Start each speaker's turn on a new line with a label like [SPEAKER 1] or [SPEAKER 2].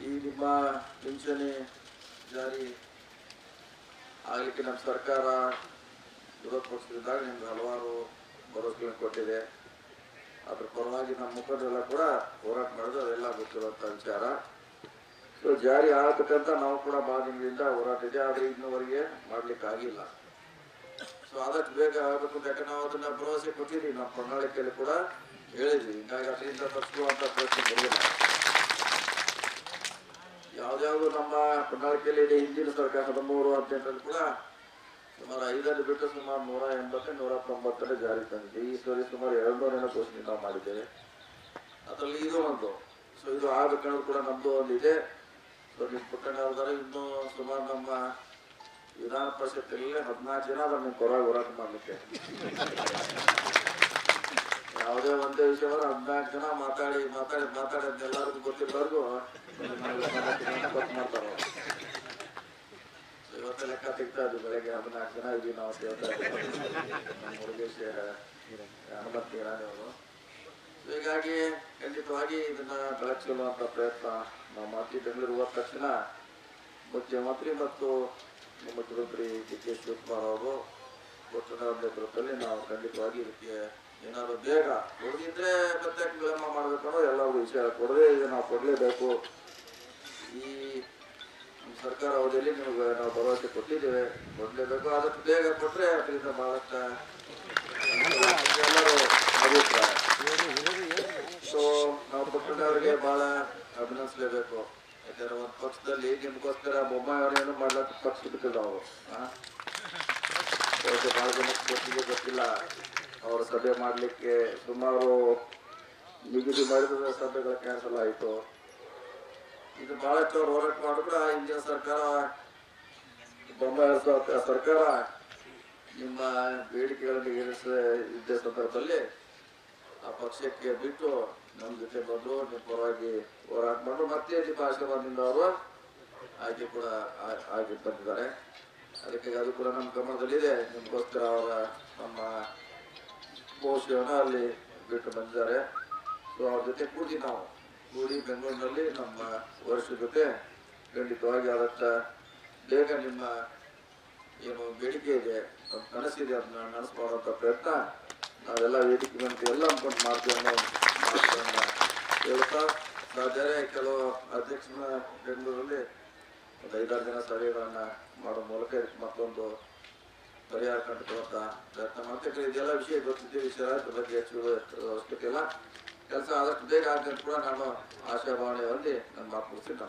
[SPEAKER 1] ಈ ನಿಮ್ಮ ಪಿಂಚಣಿ ಜಾರಿ ಆಗಲಿಕ್ಕೆ ನಮ್ಮ ಸರ್ಕಾರ ವಿರೋಧ ಪಕ್ಷದಿಂದಾಗ ನಿಮ್ಗೆ ಹಲವಾರು ಭರವಸೆಗಳನ್ನು ಕೊಟ್ಟಿದೆ. ಅದ್ರ ಪರವಾಗಿ ನಮ್ಮ ಮುಖಂಡರೆಲ್ಲ ಕೂಡ ಹೋರಾಟ ಮಾಡಿದ್ರು, ಅದೆಲ್ಲ ಗೊತ್ತಿರುವಂಥ ವಿಚಾರ. ಸೊ ಜಾರಿ ಆಗಬೇಕಂತ ನಾವು ಕೂಡ ಭಾಳ ದಿನದಿಂದ ಹೋರಾಟ ಇದೆ, ಆದರೆ ಇನ್ನೂವರೆಗೆ ಮಾಡ್ಲಿಕ್ಕೆ ಆಗಿಲ್ಲ. ಸೊ ಆದಷ್ಟು ಬೇಗ ಆಗಬೇಕು ಅಂತ, ಯಾಕಂದ್ರೆ ನಾವು ಅದನ್ನ ಭರವಸೆ ಕೊಟ್ಟಿದ್ದೀವಿ, ನಮ್ಮ ಪ್ರಣಾಳಿಕೆಯಲ್ಲಿ ಕೂಡ ಹೇಳಿದ್ವಿ. ಹೀಗಾಗಿ ಅದರಿಂದ ತಪ್ಪಿಸುವಂತ ಪ್ರಯತ್ನ ಬರುವುದಿಲ್ಲ. ಯಾವ್ದಾವ್ದು ನಮ್ಮ ಪ್ರಣಾಳಿಕೆಯಲ್ಲಿ ಇದೆ. ಹಿಂದಿನ ಸರ್ಕಾರ 13-18 ಕೂಡ ಸುಮಾರು 5 ಬಿಟ್ಟು ಸುಮಾರು 180-190 ಜಾರಿ ತಂದಿದೆ. ಈ ಸರಿ ಸುಮಾರು 200 ಘೋಷಣೆ ನಾವು ಮಾಡಿದ್ದೇವೆ. ಅದರಲ್ಲಿ ಇದು ಒಂದು. ಸೊ ಇದು ಆಗಬೇಕನ್ನೋದು ಕೂಡ ನಮ್ದು ಒಂದಿದೆ. ಸೊ ನಿಮ್ಮ ಪುಟ್ಟಣ್ಣ ಇನ್ನೂ ಸುಮಾರು ನಮ್ಮ ವಿಧಾನ ಪರಿಷತ್ತಲ್ಲಿ 14 ಜನ ಅದನ್ನು ಹೊರಗೆ ಹೋರಾಟ ಮಾಡ್ಲಿಕ್ಕೆ, ಯಾವುದೇ ಒಂದೇ ವಿಷಯವನ್ನು 14 ಜನ ಮಾತಾಡಿ ಎಲ್ಲರಿಗೂ ಗೊತ್ತಿರೋರ್ಗು ಗೊತ್ತು ಮಾಡ್ತಾರ. ಇವತ್ತು ಲೆಕ್ಕ ತೆಗ್ತಾ ಇದ್ವಿ, ಬೆಳಗ್ಗೆ 14 ಜನ ಇದೀವಿ ನಾವು ನಮ್ಮ ಮುರುಗೇಶ್ ಹನುಮಂತ ಇರಾನಿಯವರು. ಹೀಗಾಗಿ ಖಂಡಿತವಾಗಿ ಇದನ್ನ ಬೆಳಗಿಸುವಂತ ಪ್ರಯತ್ನ ನಾವು ಮಾಡ್ತೀವಿ. ಬೆಂಗಳೂರು ಹೋದ ತಕ್ಷಣ ಮುಖ್ಯಮಂತ್ರಿ ಮತ್ತು ಮುಖ್ಯಮಂತ್ರಿ ಡಿ ಕೆ ಶಿವಕುಮಾರ್ ಅವರು ಕೊಟ್ಟಿನ ನೇತೃತ್ವದಲ್ಲಿ ನಾವು ಖಂಡಿತವಾಗಿ ಇದಕ್ಕೆ ಏನಾದ್ರು ಬೇಗ ಕೊಡದಿದ್ರೆ ಪ್ರತ್ಯೇಕ ವಿಳಂಬ ಮಾಡಬೇಕನ್ನೋ ಎಲ್ಲರಿಗೂ ವಿಷಯ ಕೊಡದೆ ಈಗ ನಾವು ಕೊಡಲೇಬೇಕು. ಈ ಸರ್ಕಾರ ಅವಧಿಯಲ್ಲಿ ನಿಮ್ಗೆ ನಾವು ಭರವಸೆ ಕೊಟ್ಟಿದ್ದೇವೆ, ಕೊಡಲೇಬೇಕು. ಆದಷ್ಟು ಬೇಗ ಕೊಟ್ಟರೆ ಅದರಿಂದ ಬಹಳಷ್ಟು ಎಲ್ಲರೂ ಅಭಿಪ್ರಾಯ. ಸೊ ನಾವು ಪುಟ್ಟಣ್ಣವರಿಗೆ ಬಹಳ ಅಭಿನಂದಿಸಲೇಬೇಕು. ಯಾಕಂದ್ರೆ ಒಂದು ಪಕ್ಷದಲ್ಲಿ ನಿಮ್ಗೋಸ್ಕರ ಬೊಮ್ಮಾಯಿ ಅವರೇನು ಮಾಡ್ಲಕ್ಕ ಪಕ್ಷ ಬಿಟ್ಟಿಲ್ಲ ಅವರು. ಬಹಳ ಜನಕ್ಕೆ ಗೊತ್ತಿಲ್ಲ. ಅವರು ಸಭೆ ಮಾಡಲಿಕ್ಕೆ ಸುಮಾರು ನಿಗದಿ ಮಾಡಿದ ಸಭೆಗಳು ಕ್ಯಾನ್ಸಲ್ ಆಯಿತು. ಇದು ಬಹಳಷ್ಟು ಅವ್ರು ಹೋರಾಟ ಮಾಡಿದ್ರು. ಹಿಂದಿನ ಸರ್ಕಾರ ಬೊಮ್ಮಾಯಿ ಸರ್ಕಾರ ನಿಮ್ಮ ಬೇಡಿಕೆಗಳನ್ನು ಈಡೇರಿಸಿದ್ದ ಸಂದರ್ಭದಲ್ಲಿ ಆ ಪಕ್ಷಕ್ಕೆ ಬಿಟ್ಟು ನಮ್ಮ ಜೊತೆ ಬಂದು ನಿಮ್ಮ ಪರವಾಗಿ ಹೋರಾಟ ಮಾಡಿದ್ರು. ಮತ್ತೆ ನಿಮ್ಮ ಆಶೀರ್ವಾದದಿಂದ ಅವರು ಆಯ್ಕೆ ಕೂಡ ಆಗಿ ಬಂದಿದ್ದಾರೆ. ಅದಕ್ಕೆ ಅದು ಕೂಡ ನಮ್ಮ ಗಮನದಲ್ಲಿದೆ. ನಿಮಗೋಸ್ಕರ ಅವರ ನಮ್ಮ ಬಹುಶಃ ಅಲ್ಲಿ ಬಿಟ್ಟು ಬಂದಿದ್ದಾರೆ. ಸೊ ಅವ್ರ ಜೊತೆ ಕೂಡಿ ಬೆಂಗಳೂರಿನಲ್ಲಿ ನಮ್ಮ ವರ್ಷದ ಜೊತೆ ಖಂಡಿತವಾಗಿ ಆದಷ್ಟು ಬೇಗ ನಿಮ್ಮ ಏನು ಬೇಡಿಕೆ ಇದೆ, ಕನಸಿದೆ, ಅದನ್ನ ನಡೆಸ್ಕೊಳ್ಳುವಂಥ ಪ್ರಯತ್ನ ನಾವೆಲ್ಲ ವೇದಿಕೆ ಬಂದು ಎಲ್ಲ ಅನ್ಕೊಂಡು ಮಾಡ್ತೀವಿ ಅನ್ನೋ ಮಾತುಗಳನ್ನ ಹೇಳ್ತಾ, ಸಾಧ್ಯ ಕೆಲವು ಅಧ್ಯಕ್ಷನ ಬೆಂಗಳೂರಲ್ಲಿ ಒಂದು 5-6 ದಿನ ಸಭೆಗಳನ್ನ ಮಾಡೋ ಮೂಲಕ ಇದಕ್ಕೆ ಮತ್ತೊಂದು ಪರಿಹಾರ ಕಂಡುಕೊಳ್ಳುವಂತ ಪ್ರಯತ್ನ ಮಾಡ್ತೀವಿ. ಇದೆಲ್ಲ ವಿಷಯ ಗೊತ್ತಿದ್ದ ವಿಷಯ, ಬಗ್ಗೆ ಹೆಚ್ಚು ಅವಶ್ಯಕತೆ ಇಲ್ಲ. ಕೆಲಸ ಆದಷ್ಟು ಬೇಗ ಆಗಂತ ಕೂಡ ನಾನು ಆಶಾಭಾವನೆ ಹೊಂದಿ ನನ್ನ ಮಾತು ಮುಗಿಸ್ತೀನಿ.